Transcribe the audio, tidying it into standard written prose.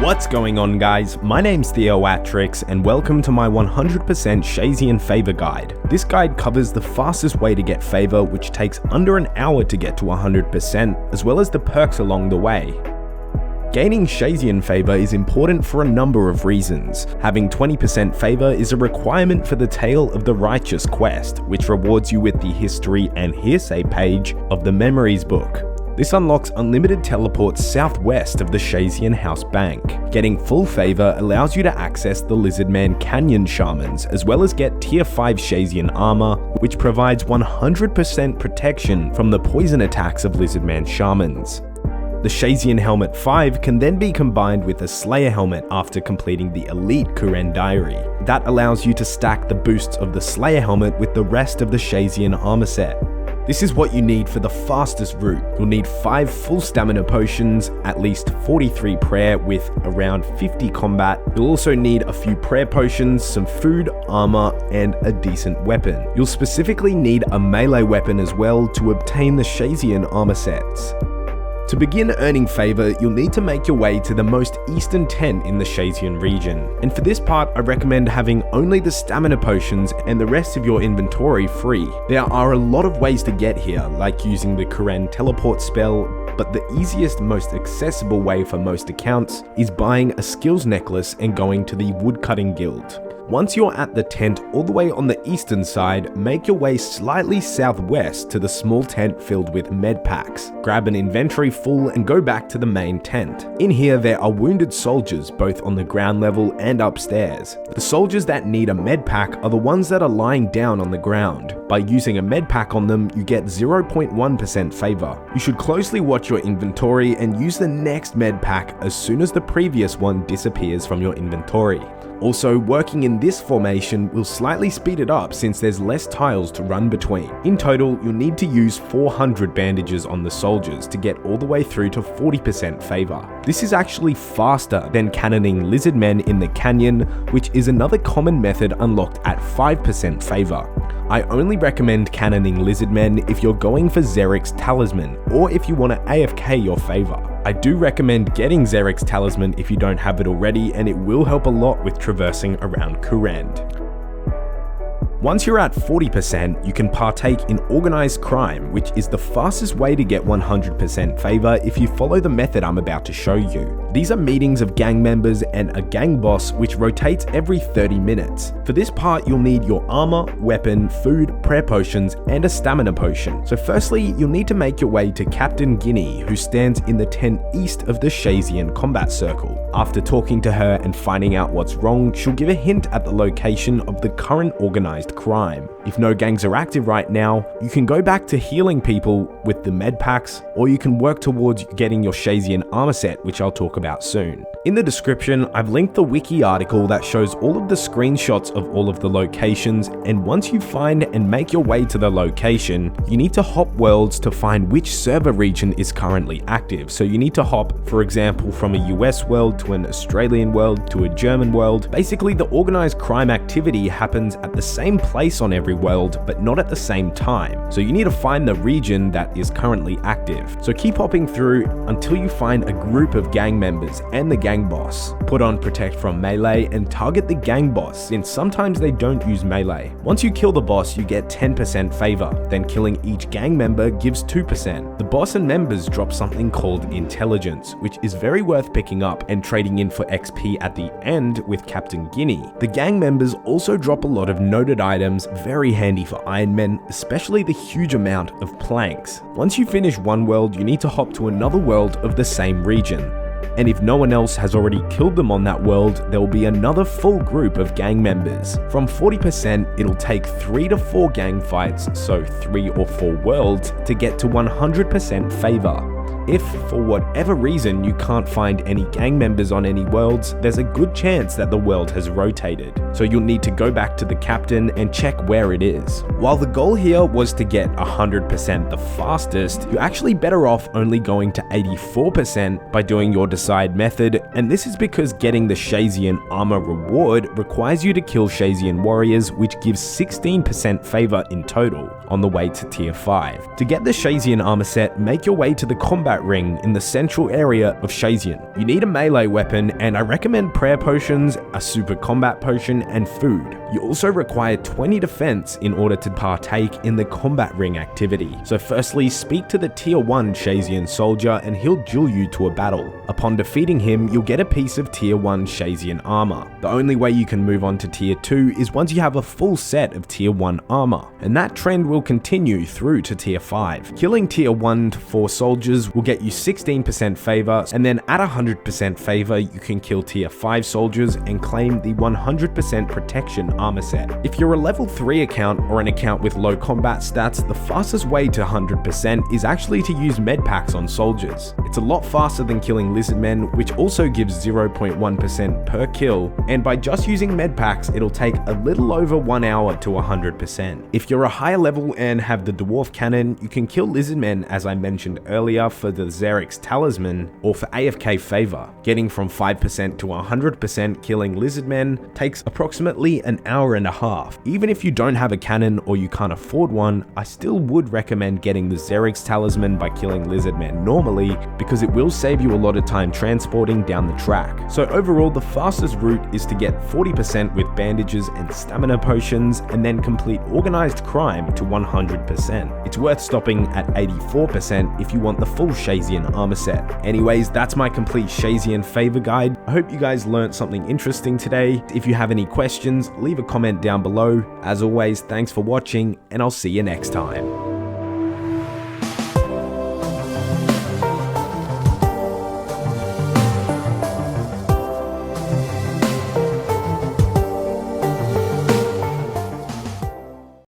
What's going on, guys? My name's Theoatrix and welcome to my 100% Shayzien Favour guide. This guide covers the fastest way to get Favour, which takes under an hour to get to 100%, as well as the perks along the way. Gaining Shayzien Favour is important for a number of reasons. Having 20% Favour is a requirement for the Tale of the Righteous quest, which rewards you with the History and Hearsay page of the Memories book. This unlocks unlimited teleports southwest of the Shayzien House Bank. Getting full Favour allows you to access the Lizardman Canyon Shamans, as well as get tier 5 Shayzien armor, which provides 100% protection from the poison attacks of Lizardman Shamans. The Shayzien Helmet 5 can then be combined with a Slayer Helmet after completing the Elite Kuren Diary. That allows you to stack the boosts of the Slayer Helmet with the rest of the Shayzien armor set. This is what you need for the fastest route. You'll need 5 full stamina potions, at least 43 prayer with around 50 combat. You'll also need a few prayer potions, some food, armor, and a decent weapon. You'll specifically need a melee weapon as well to obtain the Shayzien armor sets. To begin earning Favour, you'll need to make your way to the most eastern tent in the Shayzien region. And for this part, I recommend having only the stamina potions and the rest of your inventory free. There are a lot of ways to get here, like using the Kuren teleport spell, but the easiest, most accessible way for most accounts is buying a skills necklace and going to the woodcutting guild. Once you're at the tent all the way on the eastern side, make your way slightly southwest to the small tent filled with med packs. Grab an inventory full and go back to the main tent. In here there are wounded soldiers both on the ground level and upstairs. The soldiers that need a med pack are the ones that are lying down on the ground. By using a med pack on them, you get 0.1% Favour. You should closely watch your inventory and use the next med pack as soon as the previous one disappears from your inventory. Also, working in this formation will slightly speed it up since there's less tiles to run between. In total, you'll need to use 400 bandages on the soldiers to get all the way through to 40% Favour. This is actually faster than cannoning Lizardmen in the Canyon, which is another common method unlocked at 5% Favour. I only recommend cannoning Lizardmen if you're going for Xeric's Talisman, or if you want to AFK your Favour. I do recommend getting Xeric's Talisman if you don't have it already, and it will help a lot with traversing around Kuren. Once you're at 40%, you can partake in organized crime, which is the fastest way to get 100% Favour if you follow the method I'm about to show you. These are meetings of gang members and a gang boss which rotates every 30 minutes. For this part, you'll need your armor, weapon, food, prayer potions, and a stamina potion. So firstly, you'll need to make your way to Captain Guinea, who stands in the tent east of the Shayzien combat circle. After talking to her and finding out what's wrong, she'll give a hint at the location of the current organized crime. If no gangs are active right now, you can go back to healing people with the med packs, or you can work towards getting your Shayzien armor set, which I'll talk about soon. In the description, I've linked the wiki article that shows all of the screenshots of all of the locations, and once you find and make your way to the location, you need to hop worlds to find which server region is currently active. So you need to hop, for example, from a US world to an Australian world to a German world. Basically, the organized crime activity happens at the same place on every world, but not at the same time. So you need to find the region that is currently active. So keep hopping through until you find a group of gang members and the gang boss. Put on Protect from Melee and target the gang boss, since sometimes they don't use melee. Once you kill the boss, you get 10% Favour, then killing each gang member gives 2%. The boss and members drop something called Intelligence, which is very worth picking up and trading in for XP at the end with Captain Guinea. The gang members also drop a lot of noted items, very handy for Iron Men, especially the huge amount of planks. Once you finish one world, you need to hop to another world of the same region. And if no one else has already killed them on that world, there will be another full group of gang members. From 40%, it'll take 3 to 4 gang fights, so 3 or 4 worlds, to get to 100% Favour. If, for whatever reason, you can't find any gang members on any worlds, there's a good chance that the world has rotated. So you'll need to go back to the captain and check where it is. While the goal here was to get 100% the fastest, you're actually better off only going to 84% by doing your decide method, and this is because getting the Shayzien armor reward requires you to kill Shayzien warriors, which gives 16% favor in total on the way to tier 5. To get the Shayzien armor set, make your way to the combat combat ring in the central area of Shayzien. You need a melee weapon, and I recommend prayer potions, a super combat potion, and food. You also require 20 defense in order to partake in the combat ring activity. So firstly, speak to the tier 1 Shayzien soldier and he'll duel you to a battle. Upon defeating him, you'll get a piece of tier 1 Shayzien armor. The only way you can move on to tier 2 is once you have a full set of tier 1 armor, and that trend will continue through to tier 5. Killing tier 1 to 4 soldiers will get you 16% favor, and then at 100% favor, you can kill tier 5 soldiers and claim the 100% protection armor set. If you're a level 3 account or an account with low combat stats, the fastest way to 100% is actually to use med packs on soldiers. It's a lot faster than killing lizardmen, which also gives 0.1% per kill, and by just using med packs, it'll take a little over 1 hour to 100%. If you're a higher level and have the dwarf cannon, you can kill lizardmen as I mentioned earlier for the Xerix talisman or for AFK favor. Getting from 5% to 100% killing lizardmen takes approximately an hour and a half. Even if you don't have a cannon or you can't afford one, I still would recommend getting the Xerix talisman by killing lizardmen normally, because it will save you a lot of time transporting down the track. So overall, the fastest route is to get 40% with bandages and stamina potions, and then complete organized crime to 100%. It's worth stopping at 84% if you want the full Shayzien armor set. Anyways, that's my complete Shayzien Favour guide. I hope you guys learned something interesting today. If you have any questions, leave a comment down below. As always, thanks for watching, and I'll see you next time.